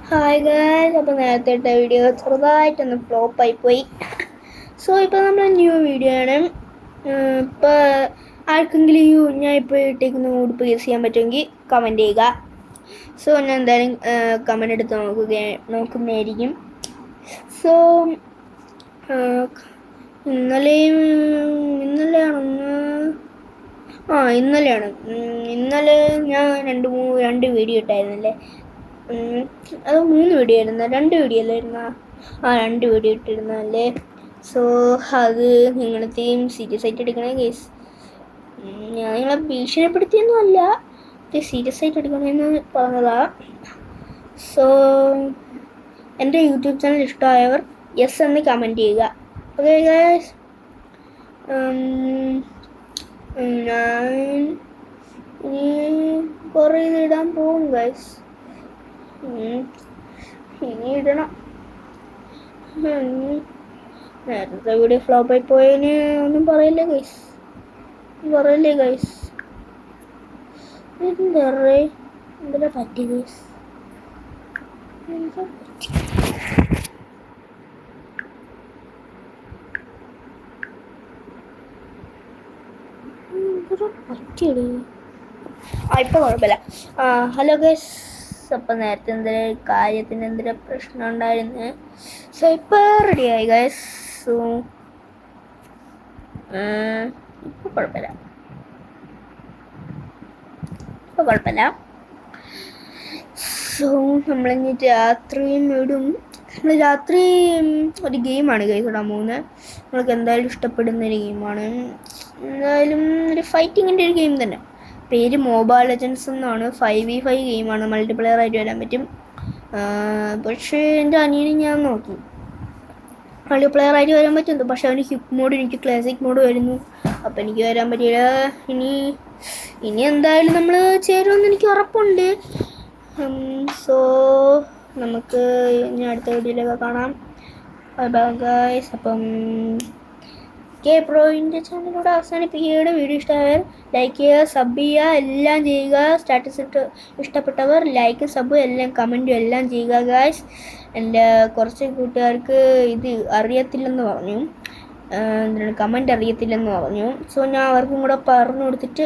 Hi guys, അപ്പോൾ നേരത്തെ ഇട്ട വീഡിയോ ചെറുതായിട്ടൊന്ന് ഫ്ലോപ്പായി പോയി. സോ ഇപ്പോൾ നമ്മൾ ന്യൂ വീഡിയോ ആണ്. ഇപ്പോൾ ആർക്കെങ്കിലും ഞാൻ ഇപ്പോൾ ഇട്ടേക്കുന്ന ഉടുപ്പ് യൂസ് ചെയ്യാൻ പറ്റുമെങ്കിൽ കമൻറ്റ് ചെയ്യുക. സോ ഞാൻ എന്തായാലും കമൻറ്റ് എടുത്ത് നോക്കുന്നതായിരിക്കും. സോ ഇന്നലെ ഞാൻ രണ്ട് വീഡിയോ ഇട്ടായിരുന്നല്ലേ. അത് 3 വീഡിയോ ആയിരുന്നു, 2 വീഡിയോ അല്ലായിരുന്ന? 2 വീഡിയോ ഇട്ടിരുന്നല്ലേ. സോ അത് നിങ്ങളെയും സീരിയസ് ആയിട്ട് എടുക്കണേ കേസ്. ഞാൻ നിങ്ങളെ ഭീഷണിപ്പെടുത്തിയൊന്നും അല്ല, സീരിയസ് ആയിട്ട് എടുക്കണമെന്ന് പറഞ്ഞതാ. സോ എൻ്റെ യൂട്യൂബ് ചാനൽ ഇഷ്ടമായവർ യെസ് എന്ന് കമൻറ്റ് ചെയ്യുക. ഓക്കെ ഗൈസ്, ഞാൻ ഇനി കുറേ ഇടാൻ പോകും ഗൈസ്. ഇനി ഇടണം. നേരത്തെ വീഡിയോ ഫ്ലോപ്പായി പോയതിന് ഒന്നും പറയില്ലേ ഗൈസ്. എന്തെല്ലാം പറ്റി ഗൈസ്? പറ്റിയടി. ഇപ്പോൾ കുഴപ്പമില്ല. ഹലോ ഗൈസ്, അപ്പം നേരത്തെ എന്തെങ്കിലും കാര്യത്തിന് എന്തെങ്കിലും പ്രശ്നം ഉണ്ടായിരുന്നു. സോ ഇപ്പോൾ റെഡിയായി ഗൈസ്. സോ ഇപ്പോൾ കുഴപ്പമില്ല. സോ നമ്മളിനി രാത്രിയും ഇടും. നമ്മൾ രാത്രി ഒരു ഗെയിമാണ് ഗൈസ് ഇടാൻ പോകുന്നത്. നിങ്ങൾക്ക് എന്തായാലും ഇഷ്ടപ്പെടുന്ന ഒരു ഗെയിമാണ്. എന്തായാലും ഒരു ഫൈറ്റിങ്ങിൻ്റെ ഒരു ഗെയിം തന്നെ. പേര് മൊബൈൽ ലെജൻസ് എന്നാണ്. 5v5 ഗെയിമാണ്, മൾട്ടിപ്ലെയർ ആയിട്ട് വരാൻ പറ്റും. പക്ഷേ എൻ്റെ അനിയന് ഞാൻ നോക്കി മൾട്ടിപ്ലെയർ ആയിട്ട് വരാൻ പറ്റുന്നു, പക്ഷെ അവന് ഹിപ്പ് മോഡ്, എനിക്ക് ക്ലാസിക് മോഡ് വരുന്നു. അപ്പം എനിക്ക് വരാൻ പറ്റില്ല. ഇനി എന്തായാലും നമ്മൾ ചേരുമെന്ന് എനിക്ക് ഉറപ്പുണ്ട്. സോ നമുക്ക് ഇനി അടുത്ത വീഡിയോയിലൊക്കെ കാണാം. Bye guys. അപ്പം കെ പ്രോയിൻ്റെ ചാനലിലൂടെ അവസാനിപ്പിക്കുകയാണ്. വീഡിയോ ഇഷ്ടമായവർ ലൈക്ക് ചെയ്യുക, സബ് ചെയ്യുക, എല്ലാം ചെയ്യുക. സ്റ്റാറ്റസ് ഇഷ്ടപ്പെട്ടവർ ലൈക്കും സബും എല്ലാം കമൻറ്റും എല്ലാം ചെയ്യുക ഗൈസ്. എൻ്റെ കുറച്ച് കൂട്ടുകാർക്ക് ഇത് അറിയത്തില്ലെന്ന് പറഞ്ഞു, കമൻറ്റ് അറിയത്തില്ലെന്ന് പറഞ്ഞു. സോ ഞാൻ അവർക്കും കൂടെ പറഞ്ഞു കൊടുത്തിട്ട്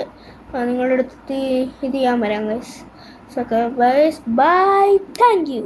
നിങ്ങളുടെ അടുത്ത് ഇത് ചെയ്യാൻ വരാം guys. So guys, bye, thank U.